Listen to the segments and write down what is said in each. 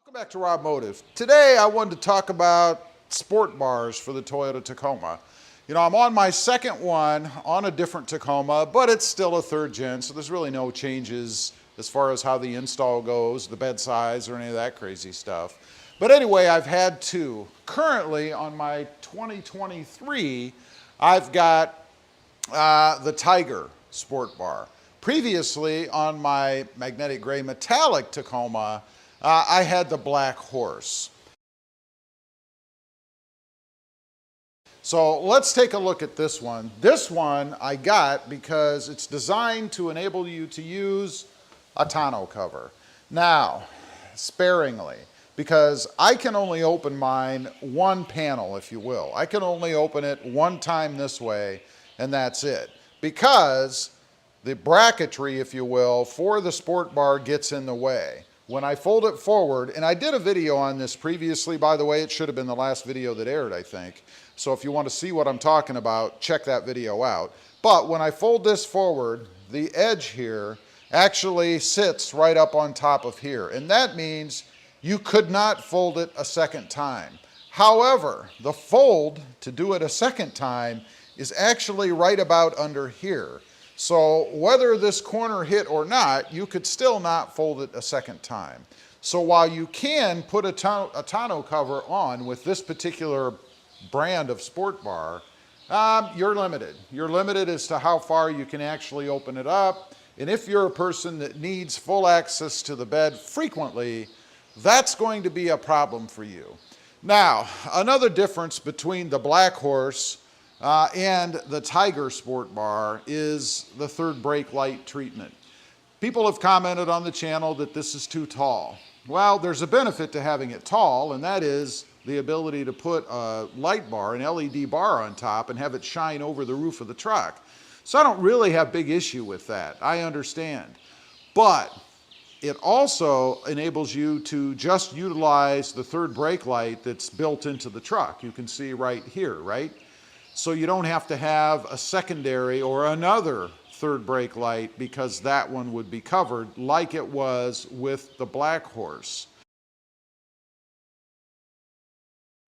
Welcome back to RobMotive. Today I wanted to talk about sport bars for the Toyota Tacoma. You know, I'm on my second one on a different Tacoma, but it's still a third gen, so there's really no changes as far as how the install goes, the bed size, or any of that crazy stuff. But anyway, I've had two. Currently on my 2023, I've got the Tiger Sport Bar. Previously on my magnetic gray metallic Tacoma, I had the Black Horse. So let's take a look at this one. This one I got because it's designed to enable you to use a tonneau cover. Now, sparingly, because I can only open mine one panel, if you will. I can only open it one time this way, and that's it. Because the bracketry, if you will, for the sport bar gets in the way. When I fold it forward, and I did a video on this previously, by the way, it should have been the last video that aired, I think. So if you want to see what I'm talking about, check that video out. But when I fold this forward, the edge here actually sits right up on top of here. And that means you could not fold it a second time. However, the fold to do it a second time is actually right about under here. So whether this corner hit or not, you could still not fold it a second time. So while you can put a tonneau cover on with this particular brand of sport bar, you're limited. You're limited as to how far you can actually open it up. And if you're a person that needs full access to the bed frequently, that's going to be a problem for you. Now, another difference between the Black Horse and the Tiger Sport Bar is the third brake light treatment. People have commented on the channel that this is too tall. Well, there's a benefit to having it tall, and that is the ability to put a light bar, an LED bar on top, and have it shine over the roof of the truck. So I don't really have big issue with that. I understand. But it also enables you to just utilize the third brake light that's built into the truck. You can see right here, right? So you don't have to have a secondary or another third brake light because that one would be covered like it was with the Black Horse.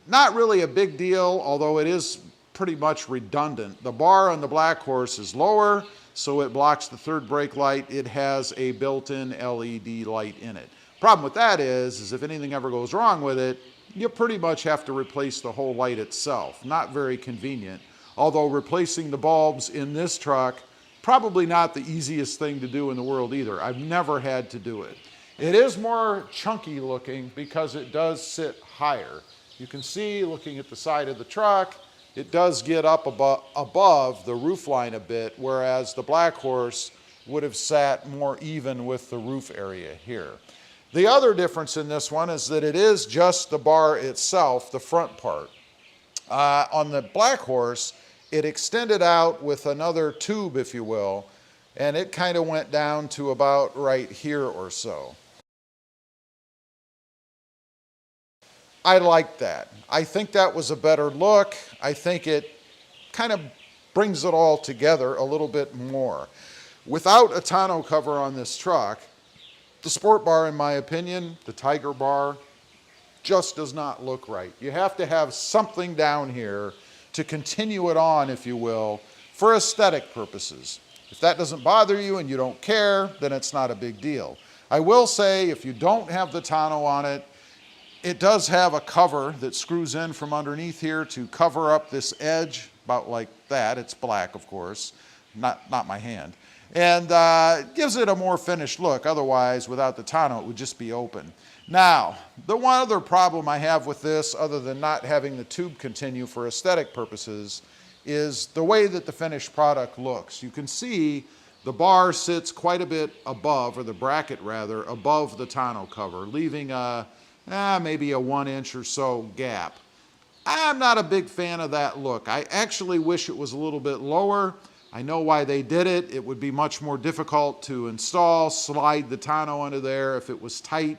Not really a big deal, although it is pretty much redundant. The bar on the Black Horse is lower, so it blocks the third brake light. It has a built-in LED light in it. Problem with that is if anything ever goes wrong with it, you pretty much have to replace the whole light itself. Not very convenient. Although replacing the bulbs in this truck, probably not the easiest thing to do in the world either. I've never had to do it. It is more chunky looking because it does sit higher. You can see, looking at the side of the truck, it does get up above the roof line a bit, whereas the Black Horse would have sat more even with the roof area here. The other difference in this one is that it is just the bar itself, the front part. On the Black Horse, it extended out with another tube, if you will, and it kind of went down to about right here or so. I like that. I think that was a better look. I think it kind of brings it all together a little bit more. Without a tonneau cover on this truck, the Sport Bar, in my opinion, the Tiger Bar, just does not look right. You have to have something down here to continue it on, if you will, for aesthetic purposes. If that doesn't bother you and you don't care, then it's not a big deal. I will say, if you don't have the tonneau on it, it does have a cover that screws in from underneath here to cover up this edge, about like that. It's black, of course, not my hand. And gives it a more finished look. Otherwise, without the tonneau, it would just be open. Now, the one other problem I have with this, other than not having the tube continue for aesthetic purposes, is the way that the finished product looks. You can see the bar sits quite a bit above, or the bracket rather, above the tonneau cover, leaving maybe a 1 inch or so gap. I'm not a big fan of that look. I actually wish it was a little bit lower. I know why they did it. It would be much more difficult to install, slide the tonneau under there if it was tight.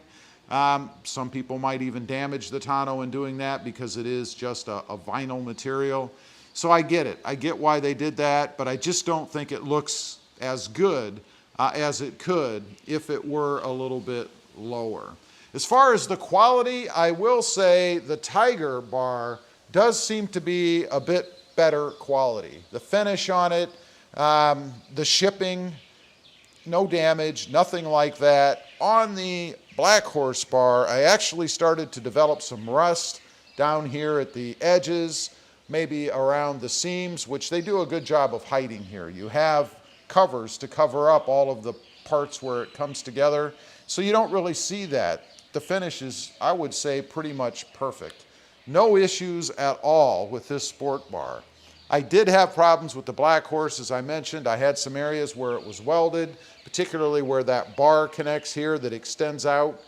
Some people might even damage the tonneau in doing that because it is just a vinyl material. So I get it. I get why they did that, but I just don't think it looks as good as it could if it were a little bit lower. As far as the quality, I will say the Tiger bar does seem to be a bit better quality. The finish on it, the shipping, no damage, nothing like that. On the Black Horse bar, I actually started to develop some rust down here at the edges, maybe around the seams, which they do a good job of hiding here. You have covers to cover up all of the parts where it comes together, so you don't really see that. The finish is, I would say, pretty much perfect. No issues at all with this sport bar. I did have problems with the Black Horse, as I mentioned. I had some areas where it was welded, particularly where that bar connects here that extends out,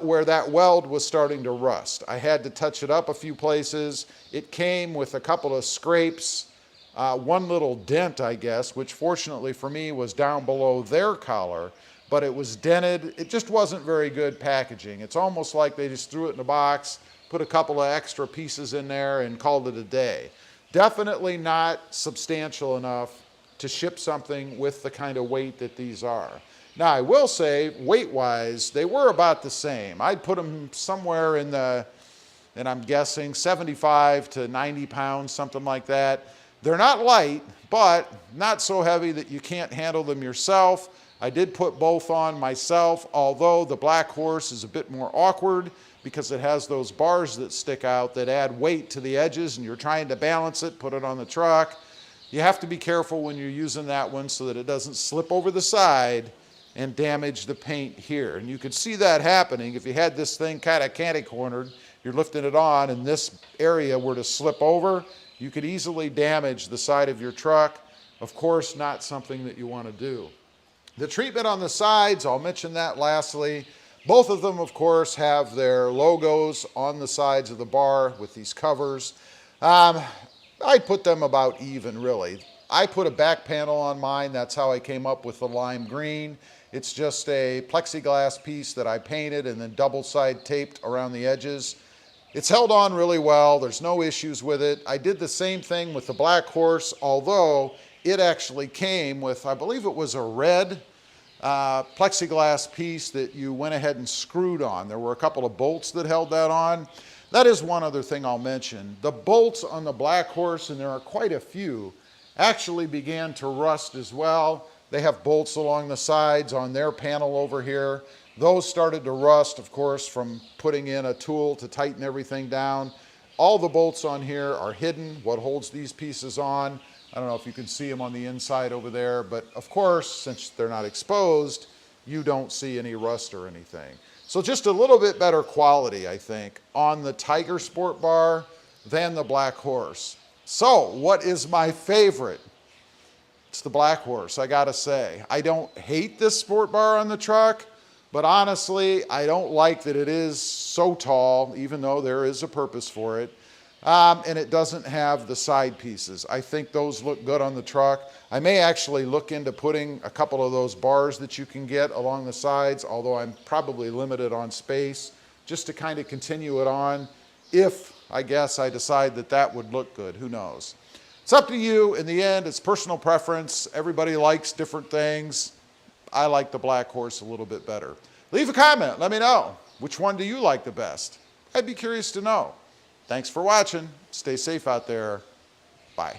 where that weld was starting to rust. I had to touch it up a few places. It came with a couple of scrapes, one little dent, I guess, which fortunately for me was down below their collar, but it was dented. It just wasn't very good packaging. It's almost like they just threw it in a box, put a couple of extra pieces in there and called it a day. Definitely not substantial enough to ship something with the kind of weight that these are. Now, I will say, weight-wise, they were about the same. I'd put them somewhere in the, and I'm guessing 75 to 90 pounds, something like that. They're not light, but not so heavy that you can't handle them yourself. I did put both on myself, although the Black Horse is a bit more awkward because it has those bars that stick out that add weight to the edges, and you're trying to balance it, put it on the truck. You have to be careful when you're using that one so that it doesn't slip over the side and damage the paint here. And you could see that happening if you had this thing kind of candy-cornered, you're lifting it on, and this area were to slip over, you could easily damage the side of your truck. Of course, not something that you want to do. The treatment on the sides, I'll mention that lastly. Both of them, of course, have their logos on the sides of the bar with these covers. I put them about even, really. I put a back panel on mine. That's how I came up with the lime green. It's just a plexiglass piece that I painted and then double-side taped around the edges. It's held on really well. There's no issues with it. I did the same thing with the Black Horse, although it actually came with, I believe it was a red plexiglass piece that you went ahead and screwed on. There were a couple of bolts that held that on. That is one other thing I'll mention. The bolts on the Black Horse, and there are quite a few, actually began to rust as well. They have bolts along the sides on their panel over here. Those started to rust, of course, from putting in a tool to tighten everything down. All the bolts on here are hidden, what holds these pieces on. I don't know if you can see them on the inside over there, but of course, since they're not exposed, you don't see any rust or anything. So just a little bit better quality, I think, on the Tiger Sport Bar than the Black Horse. So what is my favorite? It's the Black Horse, I gotta say. I don't hate this sport bar on the truck, but honestly, I don't like that it is so tall, even though there is a purpose for it. And it doesn't have the side pieces. I think those look good on the truck. I may actually look into putting a couple of those bars that you can get along the sides, although I'm probably limited on space, just to kind of continue it on if, I guess, I decide that that would look good. Who knows? It's up to you. In the end, it's personal preference. Everybody likes different things. I like the Black Horse a little bit better. Leave a comment. Let me know. Which one do you like the best? I'd be curious to know. Thanks for watching. Stay safe out there. Bye.